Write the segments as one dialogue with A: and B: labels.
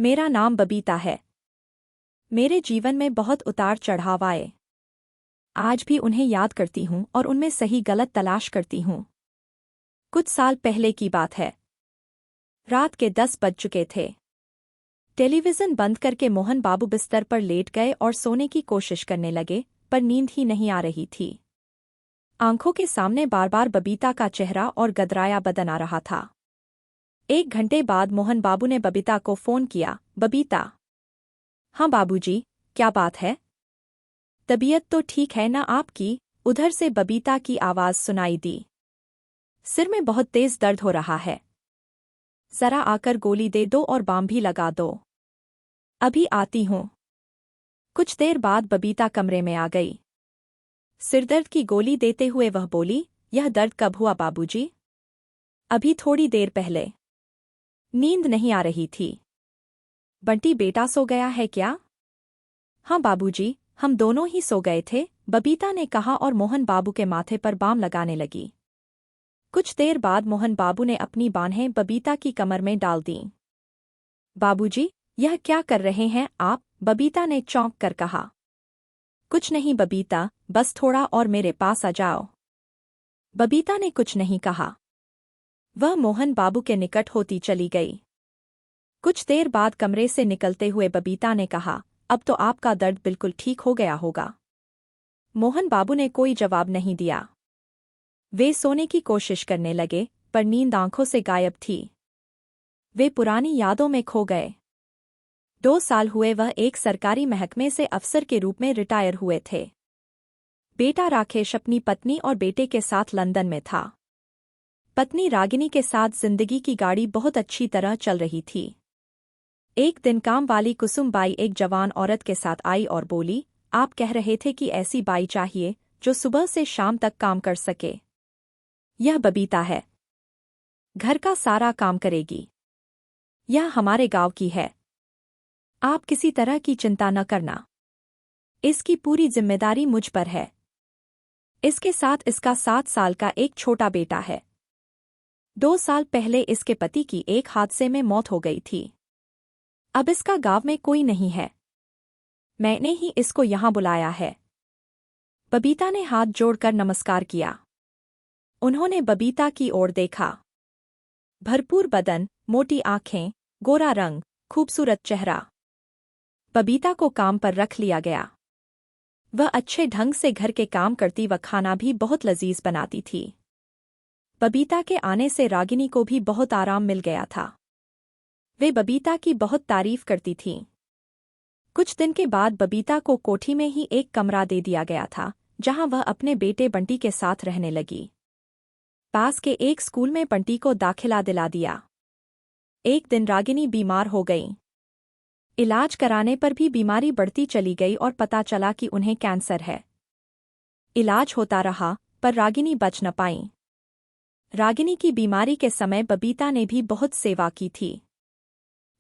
A: मेरा नाम बबीता है। मेरे जीवन में बहुत उतार चढ़ाव आए। आज भी उन्हें याद करती हूँ और उनमें सही गलत तलाश करती हूँ। कुछ साल पहले की बात है। रात के 10 बज चुके थे। टेलीविजन बंद करके मोहन बाबू बिस्तर पर लेट गए और सोने की कोशिश करने लगे, पर नींद ही नहीं आ रही थी। आंखों के सामने बार बार बबीता का चेहरा और गदराया बदन आ रहा था। 1 घंटे बाद मोहन बाबू ने बबीता को फोन किया। बबीता। हाँ बाबूजी, क्या बात है? तबीयत तो ठीक है ना आपकी? उधर से बबीता की आवाज सुनाई दी। सिर में बहुत तेज दर्द हो रहा है। जरा आकर गोली दे दो और बाम भी लगा दो। अभी आती हूँ। कुछ देर बाद बबीता कमरे में आ गई। सिरदर्द की गोली देते हुए वह बोली, यह दर्द कब हुआ बाबूजी? अभी थोड़ी देर पहले। नींद नहीं आ रही थी। बंटी बेटा सो गया है क्या? हाँ बाबूजी, हम दोनों ही सो गए थे, बबीता ने कहा और मोहन बाबू के माथे पर बाम लगाने लगी। कुछ देर बाद मोहन बाबू ने अपनी बाहें बबीता की कमर में डाल दीं। बाबूजी, यह क्या कर रहे हैं आप? बबीता ने चौंक कर कहा। कुछ नहीं बबीता, बस थोड़ा और मेरे पास आ जाओ। बबीता ने कुछ नहीं कहा। वह मोहन बाबू के निकट होती चली गई। कुछ देर बाद कमरे से निकलते हुए बबीता ने कहा, अब तो आपका दर्द बिल्कुल ठीक हो गया होगा। मोहन बाबू ने कोई जवाब नहीं दिया। वे सोने की कोशिश करने लगे, पर नींद आंखों से गायब थी। वे पुरानी यादों में खो गए। 2 साल हुए वह एक सरकारी महकमे से अफसर के रूप में रिटायर हुए थे। बेटा राकेश अपनी पत्नी और बेटे के साथ लंदन में था। पत्नी रागिनी के साथ जिंदगी की गाड़ी बहुत अच्छी तरह चल रही थी। एक दिन काम वाली कुसुम बाई एक जवान औरत के साथ आई और बोली, आप कह रहे थे कि ऐसी बाई चाहिए जो सुबह से शाम तक काम कर सके। यह बबीता है। घर का सारा काम करेगी। यह हमारे गांव की है। आप किसी तरह की चिंता न करना। इसकी पूरी जिम्मेदारी मुझ पर है। इसके साथ इसका 7 साल का एक छोटा बेटा है। 2 साल पहले इसके पति की एक हादसे में मौत हो गई थी। अब इसका गांव में कोई नहीं है। मैंने ही इसको यहां बुलाया है। बबीता ने हाथ जोड़कर नमस्कार किया। उन्होंने बबीता की ओर देखा। भरपूर बदन, मोटी आंखें, गोरा रंग, खूबसूरत चेहरा। बबीता को काम पर रख लिया गया। वह अच्छे ढंग से घर के काम करती व खाना भी बहुत लजीज बनाती थी। बबीता के आने से रागिनी को भी बहुत आराम मिल गया था। वे बबीता की बहुत तारीफ करती थीं। कुछ दिन के बाद बबीता को कोठी में ही एक कमरा दे दिया गया था, जहां वह अपने बेटे बंटी के साथ रहने लगी। पास के एक स्कूल में बंटी को दाखिला दिला दिया। एक दिन रागिनी बीमार हो गई। इलाज कराने पर भी बीमारी बढ़ती चली गई और पता चला कि उन्हें कैंसर है। इलाज होता रहा, पर रागिनी बच न पाई। रागिनी की बीमारी के समय बबीता ने भी बहुत सेवा की थी।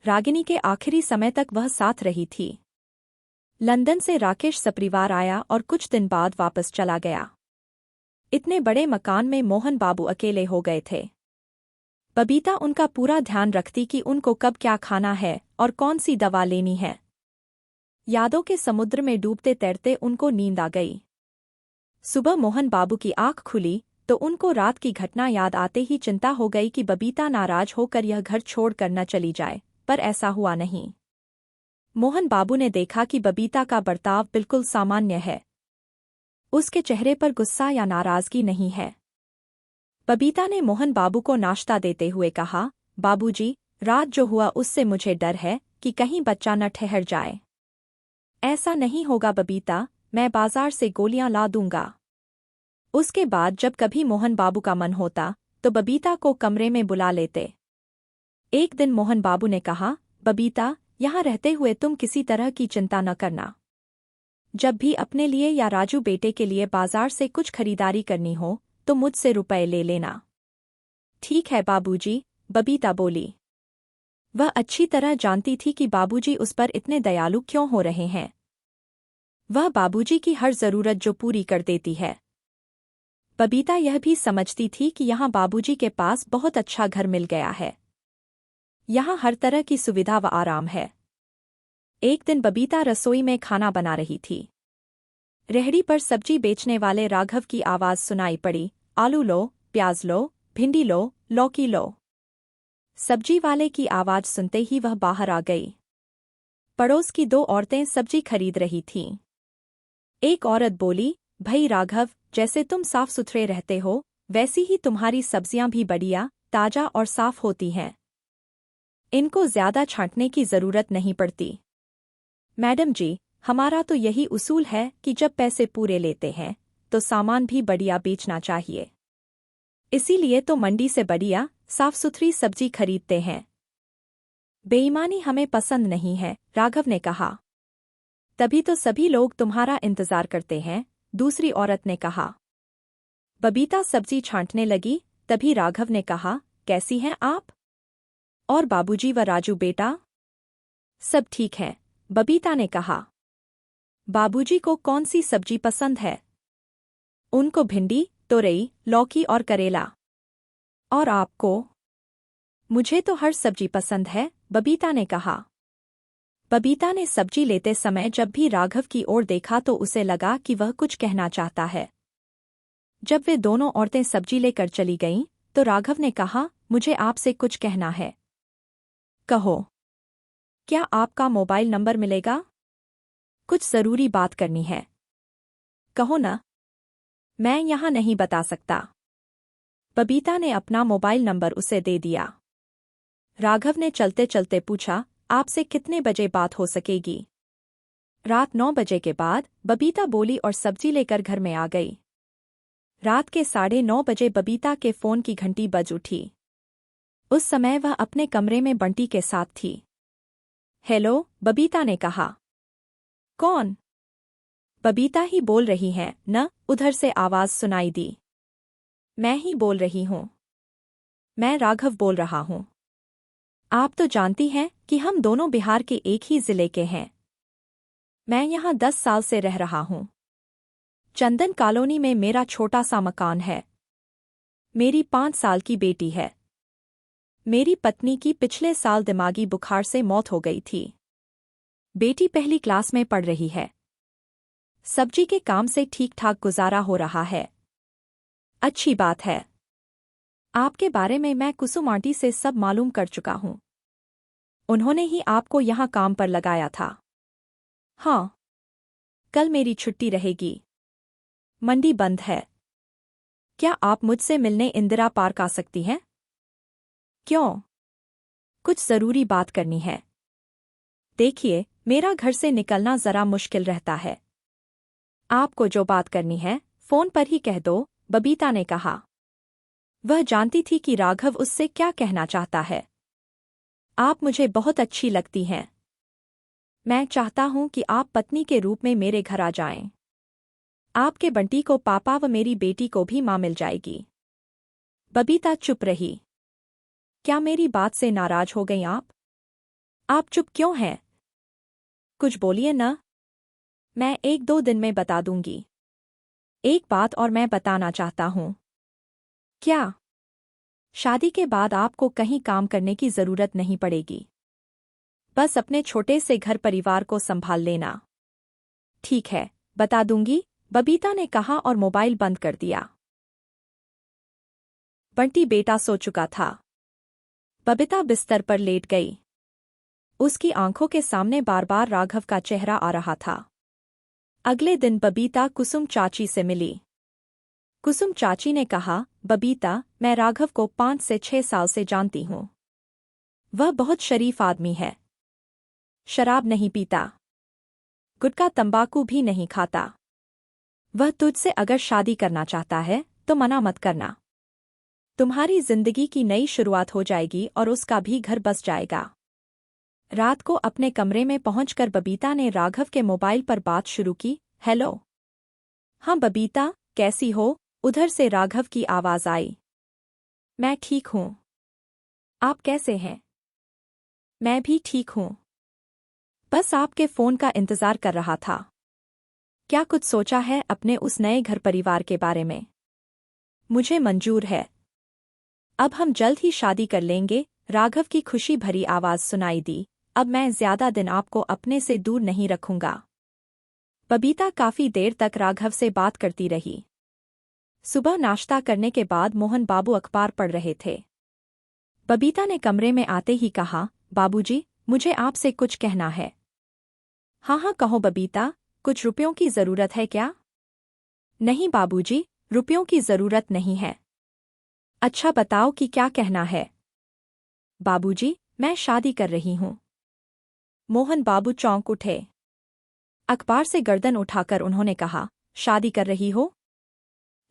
A: रागिनी के आखिरी समय तक वह साथ रही थी। लंदन से राकेश सपरिवार आया और कुछ दिन बाद वापस चला गया। इतने बड़े मकान में मोहन बाबू अकेले हो गए थे। बबीता उनका पूरा ध्यान रखती कि उनको कब क्या खाना है और कौन सी दवा लेनी है। यादों के समुद्र में डूबते तैरते उनको नींद आ गई। सुबह मोहन बाबू की आंख खुली तो उनको रात की घटना याद आते ही चिंता हो गई कि बबीता नाराज होकर यह घर छोड़कर न चली जाए, पर ऐसा हुआ नहीं। मोहन बाबू ने देखा कि बबीता का बर्ताव बिल्कुल सामान्य है। उसके चेहरे पर गुस्सा या नाराजगी नहीं है। बबीता ने मोहन बाबू को नाश्ता देते हुए कहा, बाबूजी, रात जो हुआ उससे मुझे डर है कि कहीं बच्चा न ठहर जाए। ऐसा नहीं होगा बबीता, मैं बाजार से गोलियां ला दूंगा। उसके बाद जब कभी मोहन बाबू का मन होता तो बबीता को कमरे में बुला लेते। एक दिन मोहन बाबू ने कहा, बबीता, यहाँ रहते हुए तुम किसी तरह की चिंता न करना। जब भी अपने लिए या राजू बेटे के लिए बाजार से कुछ खरीदारी करनी हो तो मुझसे रुपए ले लेना। ठीक है बाबूजी, बबीता बोली। वह अच्छी तरह जानती थी कि बाबूजी उस पर इतने दयालु क्यों हो रहे हैं। वह बाबूजी की हर जरूरत जो पूरी कर देती है। बबीता यह भी समझती थी कि यहाँ बाबूजी के पास बहुत अच्छा घर मिल गया है। यहाँ हर तरह की सुविधा व आराम है। एक दिन बबीता रसोई में खाना बना रही थी। रेहड़ी पर सब्जी बेचने वाले राघव की आवाज सुनाई पड़ी, आलू लो, प्याज लो, भिंडी लो, लौकी लो। सब्जी वाले की आवाज सुनते ही वह बाहर आ गई। पड़ोस की दो औरतें सब्जी खरीद रही थीं। एक औरत बोली, भई राघव, जैसे तुम साफ सुथरे रहते हो, वैसी ही तुम्हारी सब्जियां भी बढ़िया, ताजा और साफ होती हैं। इनको ज्यादा छांटने की जरूरत नहीं पड़ती। मैडम जी, हमारा तो यही उसूल है कि जब पैसे पूरे लेते हैं तो सामान भी बढ़िया बेचना चाहिए। इसीलिए तो मंडी से बढ़िया साफ सुथरी सब्जी खरीदते हैं। बेईमानी हमें पसंद नहीं है, राघव ने कहा। तभी तो सभी लोग तुम्हारा इंतजार करते हैं, दूसरी औरत ने कहा। बबीता सब्जी छांटने लगी, तभी राघव ने कहा, कैसी हैं आप? और बाबूजी व राजू बेटा? सब ठीक है, बबीता ने कहा। बाबूजी को कौन सी सब्जी पसंद है? उनको भिंडी, तोरई, लौकी और करेला। और आपको? मुझे तो हर सब्जी पसंद है, बबीता ने कहा। बबीता ने सब्जी लेते समय जब भी राघव की ओर देखा तो उसे लगा कि वह कुछ कहना चाहता है। जब वे दोनों औरतें सब्जी लेकर चली गईं, तो राघव ने कहा, मुझे आपसे कुछ कहना है। कहो। क्या आपका मोबाइल नंबर मिलेगा? कुछ जरूरी बात करनी है। कहो ना। मैं यहाँ नहीं बता सकता। बबीता ने अपना मोबाइल नंबर उसे दे दिया। राघव ने चलते चलते पूछा, आपसे कितने बजे बात हो सकेगी? रात 9 बजे के बाद, बबीता बोली और सब्जी लेकर घर में आ गई। रात के 9:30 बजे बबीता के फोन की घंटी बज उठी। उस समय वह अपने कमरे में बंटी के साथ थी। हेलो, बबीता ने कहा। कौन? बबीता ही बोल रही हैं न, उधर से आवाज सुनाई दी। मैं ही बोल रही हूँ। मैं राघव बोल रहा हूँ। आप तो जानती हैं कि हम दोनों बिहार के एक ही जिले के हैं। मैं यहाँ 10 साल से रह रहा हूँ। चंदन कॉलोनी में मेरा छोटा सा मकान है। मेरी 5 साल की बेटी है। मेरी पत्नी की पिछले साल दिमागी बुखार से मौत हो गई थी। बेटी पहली क्लास में पढ़ रही है। सब्जी के काम से ठीक ठाक गुजारा हो रहा है। अच्छी बात है। आपके बारे में मैं कुसुम आंटी से सब मालूम कर चुका हूँ। उन्होंने ही आपको यहाँ काम पर लगाया था। हाँ। कल मेरी छुट्टी रहेगी। मंडी बंद है। क्या आप मुझसे मिलने इंदिरा पार्क आ सकती हैं? क्यों? कुछ जरूरी बात करनी है। देखिए, मेरा घर से निकलना जरा मुश्किल रहता है। आपको जो बात करनी है, फोन पर ही कह दो, बबीता ने कहा। वह जानती थी कि राघव उससे क्या कहना चाहता है। आप मुझे बहुत अच्छी लगती हैं। मैं चाहता हूं कि आप पत्नी के रूप में मेरे घर आ जाएं। आपके बंटी को पापा व मेरी बेटी को भी मां मिल जाएगी। बबीता चुप रही। क्या मेरी बात से नाराज हो गई आप? आप चुप क्यों हैं? कुछ बोलिए न। मैं 1-2 दिन में बता दूंगी। एक बात और मैं बताना चाहता हूं। क्या? शादी के बाद आपको कहीं काम करने की जरूरत नहीं पड़ेगी। बस अपने छोटे से घर परिवार को संभाल लेना। ठीक है, बता दूंगी, बबीता ने कहा और मोबाइल बंद कर दिया। बंटी बेटा सो चुका था। बबीता बिस्तर पर लेट गई। उसकी आंखों के सामने बार बार राघव का चेहरा आ रहा था। अगले दिन बबीता कुसुम चाची से मिली। कुसुम चाची ने कहा, बबीता, मैं राघव को 5 से 6 साल से जानती हूँ। वह बहुत शरीफ आदमी है। शराब नहीं पीता। गुटखा तंबाकू भी नहीं खाता। वह तुझसे अगर शादी करना चाहता है तो मना मत करना। तुम्हारी जिंदगी की नई शुरुआत हो जाएगी और उसका भी घर बस जाएगा। रात को अपने कमरे में पहुंचकर बबीता ने राघव के मोबाइल पर बात शुरू की। हेलो। हाँ बबीता, कैसी हो? उधर से राघव की आवाज आई। मैं ठीक हूँ। आप कैसे हैं? मैं भी ठीक हूँ। बस आपके फोन का इंतजार कर रहा था। क्या कुछ सोचा है अपने उस नए घर परिवार के बारे में? मुझे मंजूर है। अब हम जल्द ही शादी कर लेंगे, राघव की खुशी भरी आवाज सुनाई दी, अब मैं ज्यादा दिन आपको अपने से दूर नहीं रखूंगा। बबीता काफी देर तक राघव से बात करती रही। सुबह नाश्ता करने के बाद मोहन बाबू अखबार पढ़ रहे थे। बबीता ने कमरे में आते ही कहा, बाबूजी, मुझे आपसे कुछ कहना है। हाँ हाँ कहो बबीता, कुछ रुपयों की जरूरत है क्या? नहीं बाबूजी, रुपयों की जरूरत नहीं है। अच्छा बताओ कि क्या कहना है। बाबूजी, मैं शादी कर रही हूँ। मोहन बाबू चौंक उठे। अखबार से गर्दन उठाकर उन्होंने कहा, शादी कर रही हो?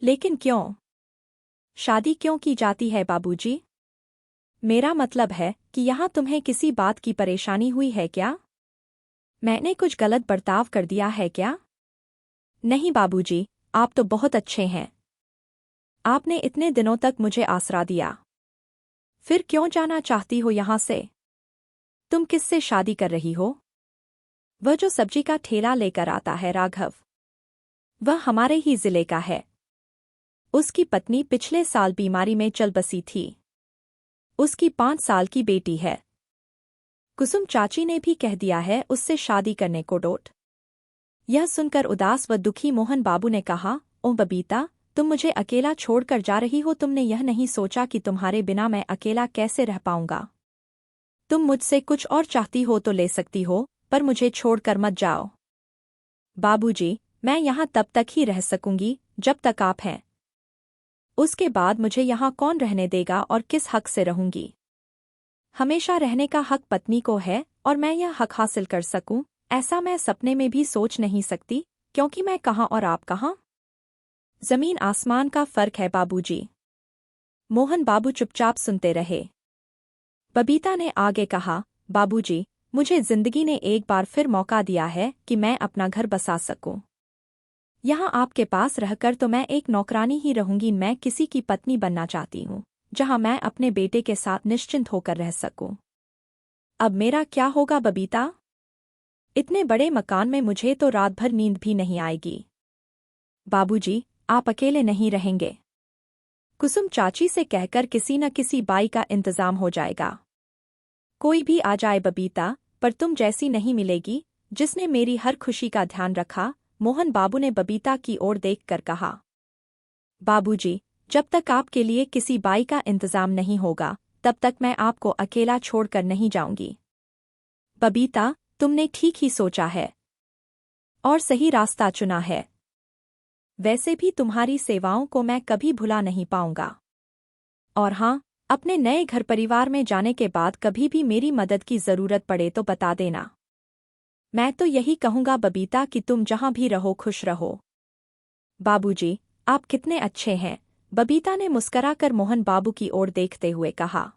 A: लेकिन क्यों? शादी क्यों की जाती है बाबूजी? मेरा मतलब है कि यहाँ तुम्हें किसी बात की परेशानी हुई है क्या? मैंने कुछ गलत बर्ताव कर दिया है क्या? नहीं बाबूजी, आप तो बहुत अच्छे हैं। आपने इतने दिनों तक मुझे आसरा दिया। फिर क्यों जाना चाहती हो यहाँ से? तुम किससे शादी कर रही हो? वह जो सब्जी का ठेला लेकर आता है राघव। वह हमारे ही जिले का है। उसकी पत्नी पिछले साल बीमारी में चल बसी थी। उसकी 5 साल की बेटी है। कुसुम चाची ने भी कह दिया है उससे शादी करने को डोट। यह सुनकर उदास व दुखी मोहन बाबू ने कहा, ओ बबीता, तुम मुझे अकेला छोड़कर जा रही हो। तुमने यह नहीं सोचा कि तुम्हारे बिना मैं अकेला कैसे रह पाऊंगा। तुम मुझसे कुछ और चाहती हो तो ले सकती हो, पर मुझे छोड़कर मत जाओ। बाबूजी, मैं यहाँ तब तक ही रह सकूंगी जब तक आप हैं। उसके बाद मुझे यहाँ कौन रहने देगा और किस हक से रहूंगी? हमेशा रहने का हक पत्नी को है और मैं यह हक हासिल कर सकूं, ऐसा मैं सपने में भी सोच नहीं सकती, क्योंकि मैं कहाँ और आप कहाँ। जमीन आसमान का फर्क है बाबूजी। मोहन बाबू चुपचाप सुनते रहे। बबीता ने आगे कहा, बाबूजी, मुझे जिंदगी ने एक बार फिर मौका दिया है कि मैं अपना घर बसा सकूं। यहाँ आपके पास रहकर तो मैं एक नौकरानी ही रहूंगी। मैं किसी की पत्नी बनना चाहती हूँ, जहाँ मैं अपने बेटे के साथ निश्चिंत होकर रह सकूं। अब मेरा क्या होगा बबीता? इतने बड़े मकान में मुझे तो रात भर नींद भी नहीं आएगी। बाबूजी, आप अकेले नहीं रहेंगे। कुसुम चाची से कहकर किसी न किसी बाई का इंतजाम हो जाएगा। कोई भी आ जाए बबीता, पर तुम जैसी नहीं मिलेगी, जिसने मेरी हर खुशी का ध्यान रखा। मोहन बाबू ने बबीता की ओर देखकर कहा। बाबूजी, जब तक आपके लिए किसी बाई का इंतजाम नहीं होगा, तब तक मैं आपको अकेला छोड़कर नहीं जाऊंगी। बबीता, तुमने ठीक ही सोचा है और सही रास्ता चुना है। वैसे भी तुम्हारी सेवाओं को मैं कभी भुला नहीं पाऊंगा। और हाँ, अपने नए घर परिवार में जाने के बाद कभी भी मेरी मदद की जरूरत पड़े तो बता देना। मैं तो यही कहूंगा बबीता कि तुम जहां भी रहो खुश रहो। बाबूजी, आप कितने अच्छे हैं, बबीता ने मुस्कराकर मोहन बाबू की ओर देखते हुए कहा।